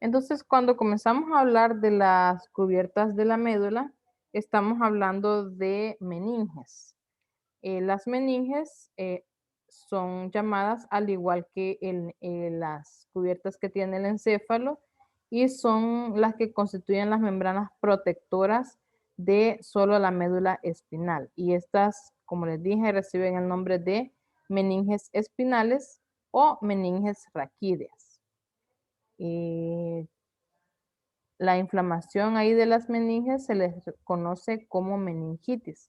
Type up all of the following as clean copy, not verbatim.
Entonces, cuando comenzamos a hablar de las cubiertas de la médula, estamos hablando de meninges. Las meninges son llamadas al igual que las cubiertas que tiene el encéfalo y son las que constituyen las membranas protectoras de solo la médula espinal. Y estas, como les dije, reciben el nombre de meninges espinales o meninges raquídeas. La inflamación ahí de las meninges se les conoce como meningitis.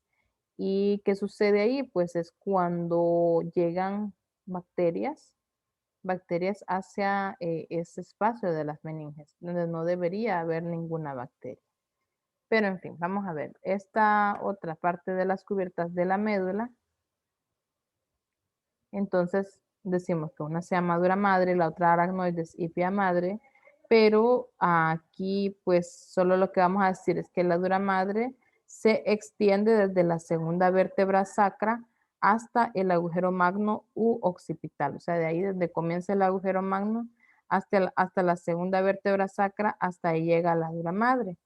¿Y qué sucede ahí? Pues es cuando llegan bacterias hacia ese espacio de las meninges, donde no debería haber ninguna bacteria. Pero en fin, vamos a ver. Esta otra parte de las cubiertas de la médula, entonces decimos que una se llama dura madre, la otra aracnoides y pía madre, pero aquí pues solo lo que vamos a decir es que la dura madre se extiende desde la segunda vértebra sacra hasta el agujero magno u occipital, o sea, de ahí desde comienza el agujero magno hasta la segunda vértebra sacra, hasta ahí llega la dura madre.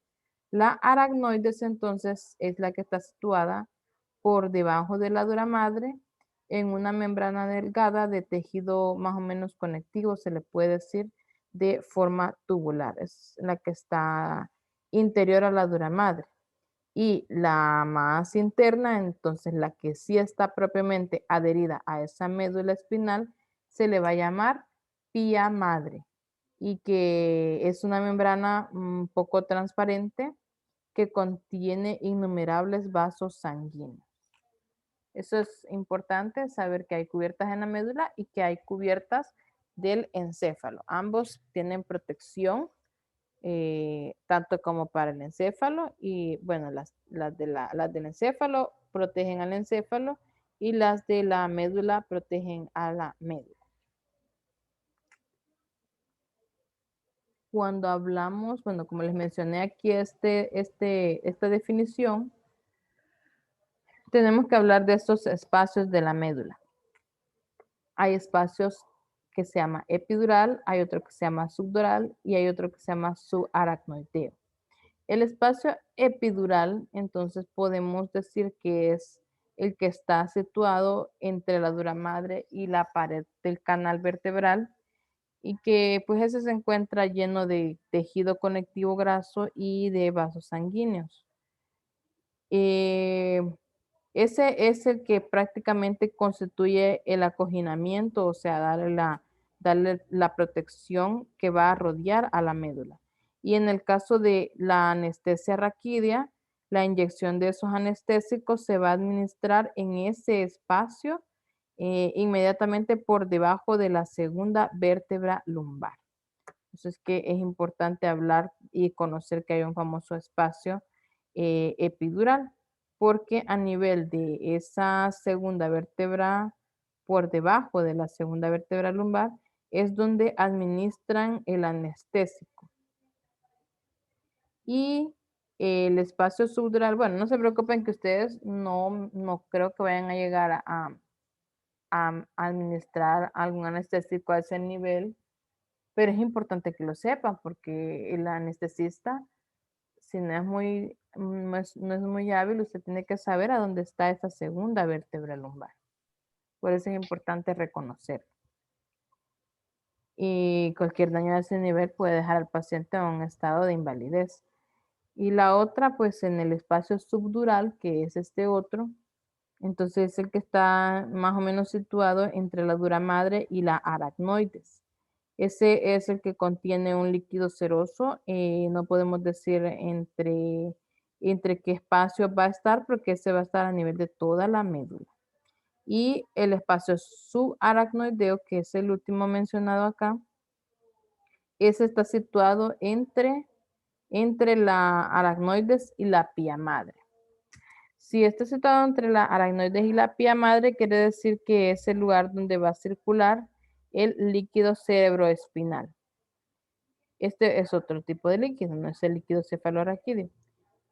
La aracnoides entonces es la que está situada por debajo de la dura madre en una membrana delgada de tejido más o menos conectivo, se le puede decir, de forma tubular. Es la que está interior a la dura madre. Y la más interna, entonces la que sí está propiamente adherida a esa médula espinal, se le va a llamar pía madre y que es una membrana un poco transparente que contiene innumerables vasos sanguíneos. Eso es importante, saber que hay cubiertas en la médula y que hay cubiertas del encéfalo. Ambos tienen protección, tanto como para el encéfalo y, bueno, las del encéfalo protegen al encéfalo y las de la médula protegen a la médula. Cuando hablamos, bueno, como les mencioné aquí esta definición, tenemos que hablar de estos espacios de la médula. Hay espacios que se llama epidural, hay otro que se llama subdural y hay otro que se llama subaracnoideo. El espacio epidural, entonces podemos decir que es el que está situado entre la dura madre y la pared del canal vertebral y que pues ese se encuentra lleno de tejido conectivo graso y de vasos sanguíneos. Ese es el que prácticamente constituye el acoginamiento, o sea, darle la protección que va a rodear a la médula. Y en el caso de la anestesia raquídea, la inyección de esos anestésicos se va a administrar en ese espacio inmediatamente por debajo de la segunda vértebra lumbar. Entonces, que es importante hablar y conocer que hay un famoso espacio epidural, porque a nivel de esa segunda vértebra, por debajo de la segunda vértebra lumbar, es donde administran el anestésico. Y el espacio subdural, bueno, no se preocupen que ustedes no creo que vayan a llegar a administrar algún anestésico a ese nivel, pero es importante que lo sepan porque el anestesista, si no es muy hábil, usted tiene que saber a dónde está esa segunda vértebra lumbar. Por eso es importante reconocer. Y cualquier daño a ese nivel puede dejar al paciente en un estado de invalidez. Y la otra, pues en el espacio subdural, que es este otro, entonces es el que está más o menos situado entre la dura madre y la aracnoides. Ese es el que contiene un líquido seroso. No podemos decir entre qué espacio va a estar, porque ese va a estar a nivel de toda la médula. Y el espacio subaracnoideo, que es el último mencionado acá, ese está situado entre la aracnoides y la pía madre. Si está situado entre la aracnoides y la pía madre, quiere decir que es el lugar donde va a circular el líquido cerebroespinal. Este es otro tipo de líquido, no es el líquido cefalorraquídeo.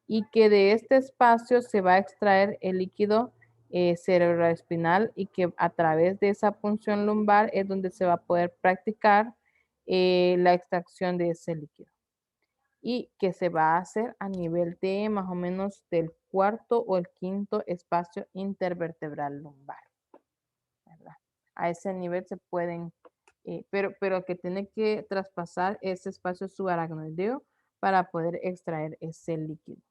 Y que de este espacio se va a extraer el líquido cerebroespinal y que a través de esa punción lumbar es donde se va a poder practicar la extracción de ese líquido. Y que se va a hacer a nivel de más o menos del cuarto o el quinto espacio intervertebral lumbar, ¿verdad? A ese nivel se pueden, pero que tiene que traspasar ese espacio subaracnoideo para poder extraer ese líquido.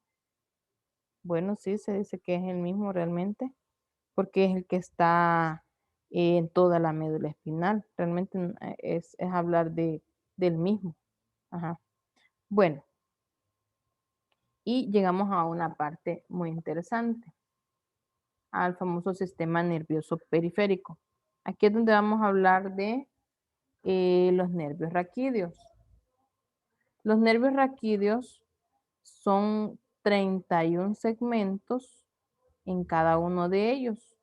Bueno, sí, se dice que es el mismo realmente, porque es el que está en toda la médula espinal. Realmente es hablar del mismo. Ajá. Bueno, y llegamos a una parte muy interesante, al famoso sistema nervioso periférico. Aquí es donde vamos a hablar de los nervios raquídeos. Los nervios raquídeos son 31 segmentos en cada uno de ellos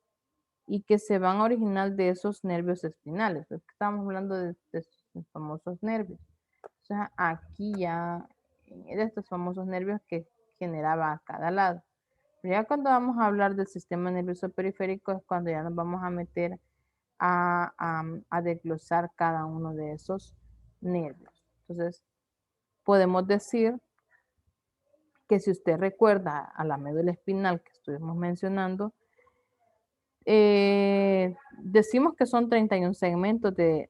y que se van a originar de esos nervios espinales. Porque estamos hablando de estos famosos nervios. O sea, aquí ya, de estos famosos nervios que generaba a cada lado. Pero ya cuando vamos a hablar del sistema nervioso periférico es cuando ya nos vamos a meter a desglosar cada uno de esos nervios. Entonces, podemos decir que si usted recuerda a la médula espinal que estuvimos mencionando, decimos que son 31 segmentos de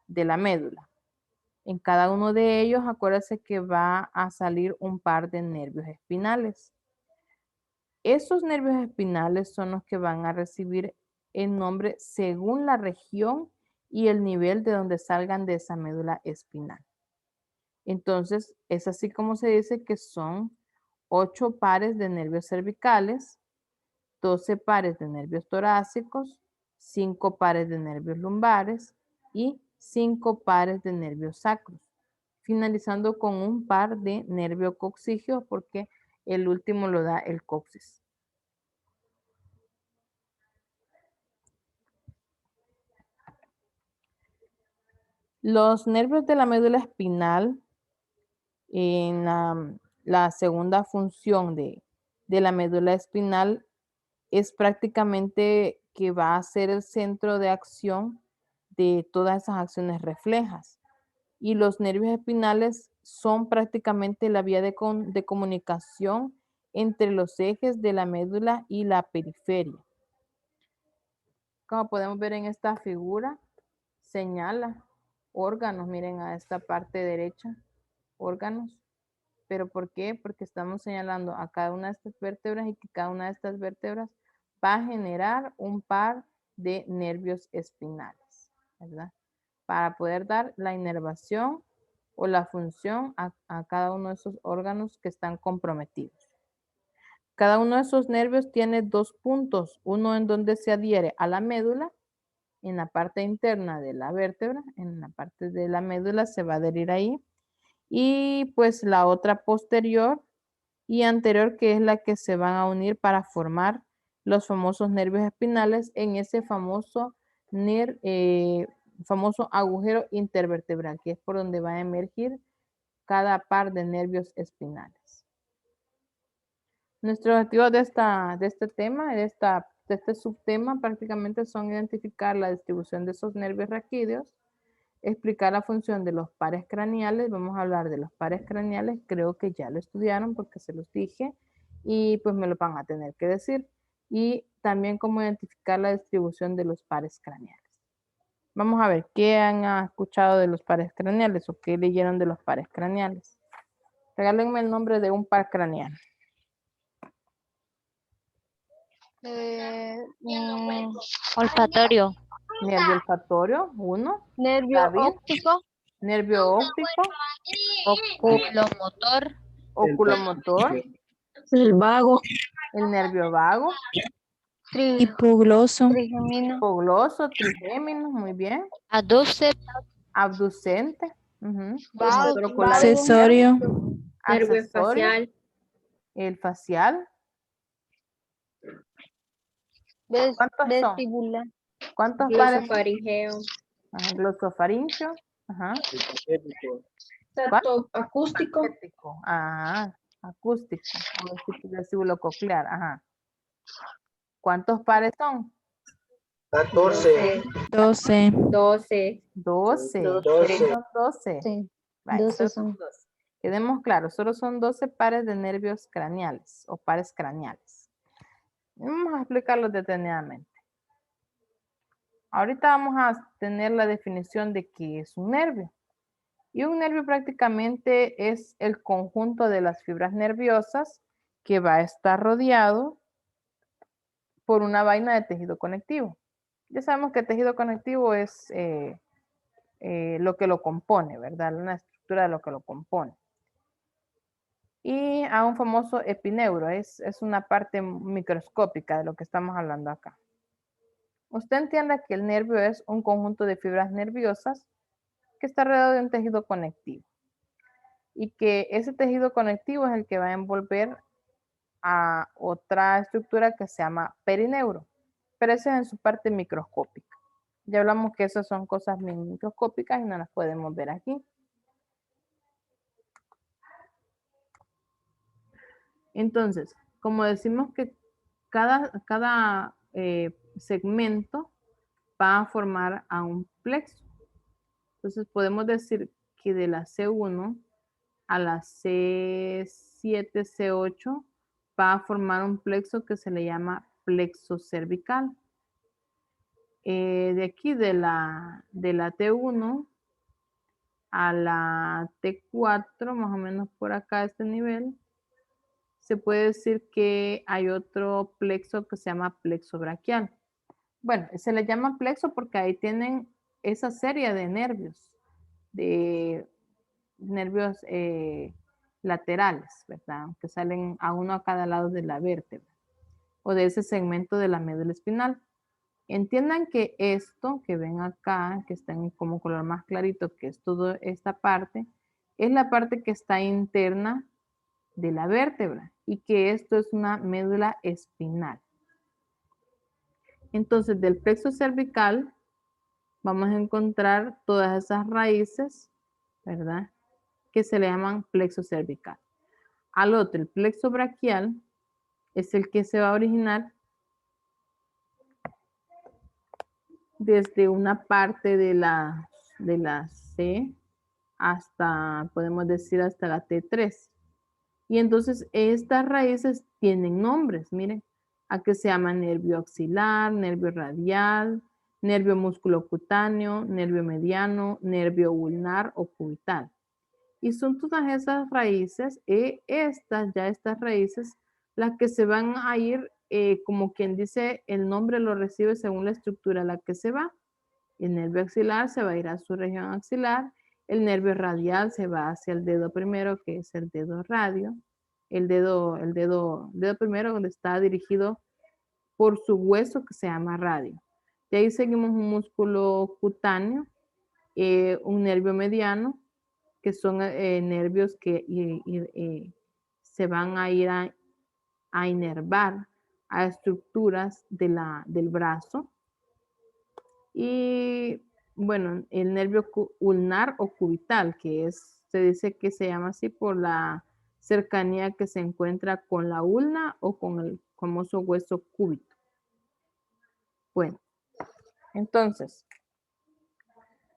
la médula. En cada uno de ellos, acuérdense que va a salir un par de nervios espinales. Esos nervios espinales son los que van a recibir el nombre según la región y el nivel de donde salgan de esa médula espinal. Entonces, es así como se dice que son 8 pares de nervios cervicales, 12 pares de nervios torácicos, 5 pares de nervios lumbares y 5 pares de nervios sacros, finalizando con un par de nervio coxígeo porque el último lo da el coxis. Los nervios de la médula espinal, en la segunda función de la médula espinal, es prácticamente que va a ser el centro de acción de todas esas acciones reflejas. Y los nervios espinales son prácticamente la vía de comunicación entre los ejes de la médula y la periferia. Como podemos ver en esta figura, señala órganos, miren a esta parte derecha, órganos. ¿Pero por qué? Porque estamos señalando a cada una de estas vértebras y que cada una de estas vértebras va a generar un par de nervios espinales, ¿verdad? Para poder dar la inervación o la función a cada uno de esos órganos que están comprometidos. Cada uno de esos nervios tiene 2 puntos, uno en donde se adhiere a la médula, en la parte interna de la vértebra, en la parte de la médula se va a adherir ahí, y pues la otra posterior y anterior, que es la que se van a unir para formar los famosos nervios espinales en ese famoso agujero intervertebral, que es por donde va a emergir cada par de nervios espinales. Nuestro objetivo de este tema, de este subtema, prácticamente son identificar la distribución de esos nervios raquídeos, explicar la función de los pares craneales. Vamos a hablar de los pares craneales, creo que ya lo estudiaron porque se los dije y pues me lo van a tener que decir. Y también cómo identificar la distribución de los pares craneales. Vamos a ver, ¿qué han escuchado de los pares craneales o qué leyeron de los pares craneales? Regálenme el nombre de un par craneal. Olfatorio. Nervio olfatorio, 1. Nervio David. óptico. Nervio óptico. Oculomotor. Oculomotor. El vago. El nervio vago. Hipogloso. Trigemino. Hipogloso, trigémino, muy bien. Adducet. Abducente. Vago. Accesorio. Accesorio. El facial. ¿Cuántos son? Vestibular. ¿Cuántos pares? Glosofaringeo. Glosofaringeo. Ajá. Acústico. Acústico. Ajá. Acústico. Vestibulo coclear. Ajá. ¿Cuántos pares son? 14. 12. 12. 12. 12. Son 12. Sí. Vaya, 12 solo son. 12. Quedemos claros, solo son 12 pares de nervios craneales o pares craneales. Vamos a explicarlos detenidamente. Ahorita vamos a tener la definición de qué es un nervio. Y un nervio prácticamente es el conjunto de las fibras nerviosas que va a estar rodeado por una vaina de tejido conectivo. Ya sabemos que el tejido conectivo es lo que lo compone, ¿verdad? Una estructura de lo que lo compone. Y a un famoso epineuro, es una parte microscópica de lo que estamos hablando acá. Usted entiende que el nervio es un conjunto de fibras nerviosas que está rodeado de un tejido conectivo. Y que ese tejido conectivo es el que va a envolver a otra estructura que se llama perineuro, pero esa es en su parte microscópica. Ya hablamos que esas son cosas microscópicas y no las podemos ver aquí. Entonces, como decimos que cada segmento va a formar a un plexo. Entonces podemos decir que de la C1 a la C7, C8 va a formar un plexo que se le llama plexo cervical. De aquí de la T1 a la T4, más o menos por acá, este nivel, se puede decir que hay otro plexo que se llama plexo braquial. Bueno, se le llama plexo porque ahí tienen esa serie de nervios laterales, ¿verdad? Que salen a uno a cada lado de la vértebra o de ese segmento de la médula espinal. Entiendan que esto que ven acá, que está en como color más clarito, que es toda esta parte, es la parte que está interna de la vértebra y que esto es una médula espinal. Entonces, del plexo cervical vamos a encontrar todas esas raíces, ¿verdad? Que se le llaman plexo cervical. Al otro, el plexo braquial, es el que se va a originar desde una parte de la C hasta, podemos decir, hasta la T3. Y entonces estas raíces tienen nombres, miren, a que se llama nervio axilar, nervio radial, nervio musculocutáneo, nervio mediano, nervio ulnar o cubital. Y son todas esas raíces, estas raíces, las que se van a ir, como quien dice, el nombre lo recibe según la estructura a la que se va. El nervio axilar se va a ir a su región axilar, el nervio radial se va hacia el dedo primero, que es el dedo radio, el dedo primero donde está dirigido por su hueso que se llama radio. De ahí seguimos un músculo cutáneo, un nervio mediano, que son nervios que se van a ir a inervar a estructuras del brazo. Y bueno, el nervio ulnar o cubital, se dice que se llama así por la cercanía que se encuentra con la ulna o con el famoso hueso cúbito. Bueno, entonces,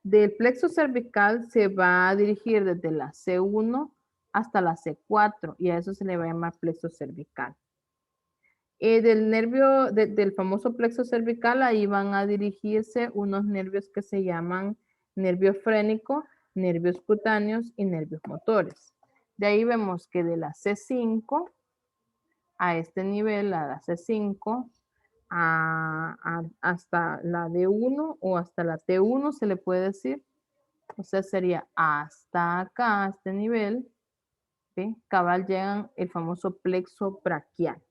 del plexo cervical se va a dirigir desde la C1 hasta la C4 y a eso se le va a llamar plexo cervical. Del nervio, del famoso plexo cervical, ahí van a dirigirse unos nervios que se llaman nervio frénico, nervios cutáneos y nervios motores. De ahí vemos que de la C5 a este nivel, a la C5, hasta la D1 o hasta la T1 se le puede decir. O sea, sería hasta acá, a este nivel, ¿sí? Cabal llegan el famoso plexo braquial,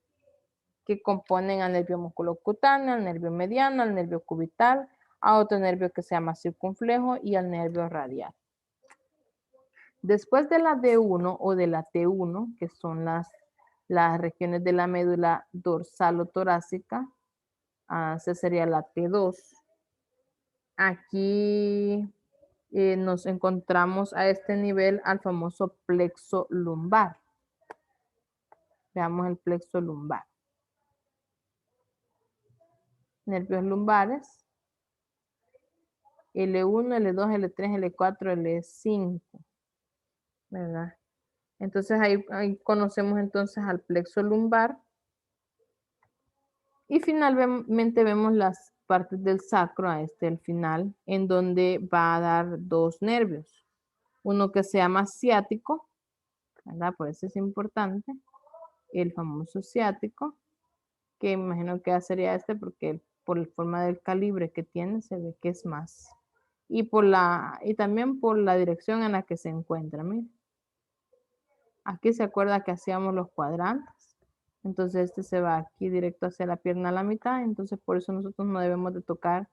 que componen al nervio musculocutáneo, al nervio mediano, al nervio cubital, a otro nervio que se llama circunflejo y al nervio radial. Después de la D1 o de la T1, que son las regiones de la médula dorsal o torácica, esa sería la T2. Aquí nos encontramos a este nivel al famoso plexo lumbar. Veamos el plexo lumbar. nervios lumbares, L1, L2, L3, L4, L5, ¿verdad? Entonces ahí conocemos entonces al plexo lumbar y finalmente vemos las partes del sacro a al final, en donde va a dar dos nervios. Uno que se llama ciático, ¿verdad? Por eso es importante, el famoso ciático, que imagino que sería este porque por la forma del calibre que tiene se ve que es más. Y también por la dirección en la que se encuentra, miren. Aquí se acuerda que hacíamos los cuadrantes. Entonces este se va aquí directo hacia la pierna a la mitad. Entonces por eso nosotros no debemos de tocar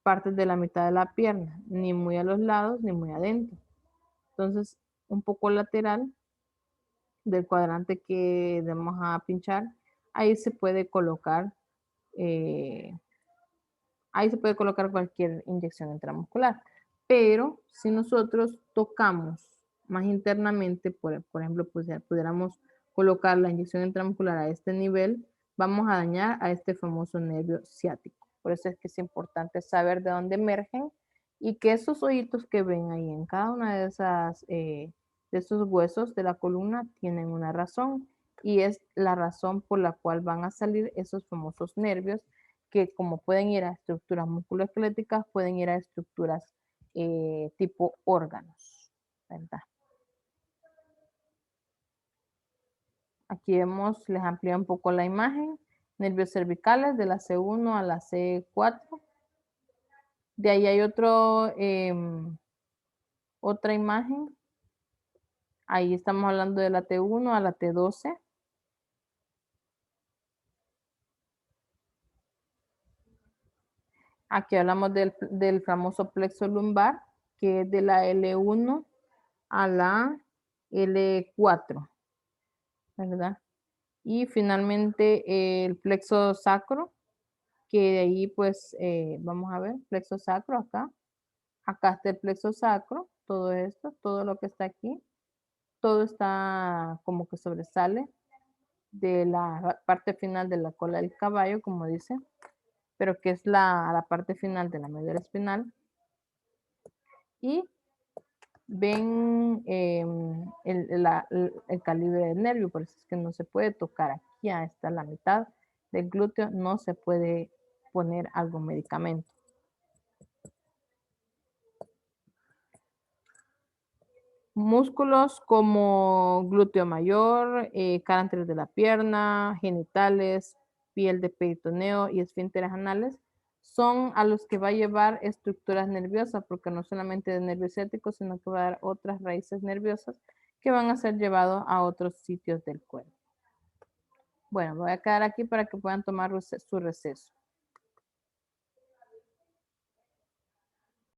partes de la mitad de la pierna, ni muy a los lados, ni muy adentro. Entonces un poco lateral del cuadrante que vamos a pinchar, ahí se puede colocar cualquier inyección intramuscular. Pero si nosotros tocamos más internamente, por ejemplo, pues ya pudiéramos colocar la inyección intramuscular a este nivel, vamos a dañar a este famoso nervio ciático. Por eso es que es importante saber de dónde emergen y que esos hoyitos que ven ahí en cada una de esos huesos de la columna tienen una razón y es la razón por la cual van a salir esos famosos nervios que como pueden ir a estructuras musculoesqueléticas, pueden ir a estructuras tipo órganos, ¿verdad? Aquí vemos, les amplía un poco la imagen, nervios cervicales de la C1 a la C4. De ahí hay otra imagen. Ahí estamos hablando de la T1 a la T12. Aquí hablamos del famoso plexo lumbar, que es de la L1 a la L4, ¿verdad? Y finalmente el plexo sacro, que de ahí pues vamos a ver, plexo sacro acá. Acá está el plexo sacro, todo esto, todo lo que está aquí, todo está como que sobresale de la parte final de la cola del caballo, como dice, pero que es la parte final de la médula espinal. Y ven el calibre del nervio, por eso es que no se puede tocar aquí, hasta la mitad del glúteo, no se puede poner algún medicamento. Músculos como glúteo mayor, cara anterior de la pierna, genitales, piel de peritoneo y esfínteres anales son a los que va a llevar estructuras nerviosas, porque no solamente de nervio ciático, sino que va a dar otras raíces nerviosas que van a ser llevados a otros sitios del cuerpo. Bueno, voy a quedar aquí para que puedan tomar su receso.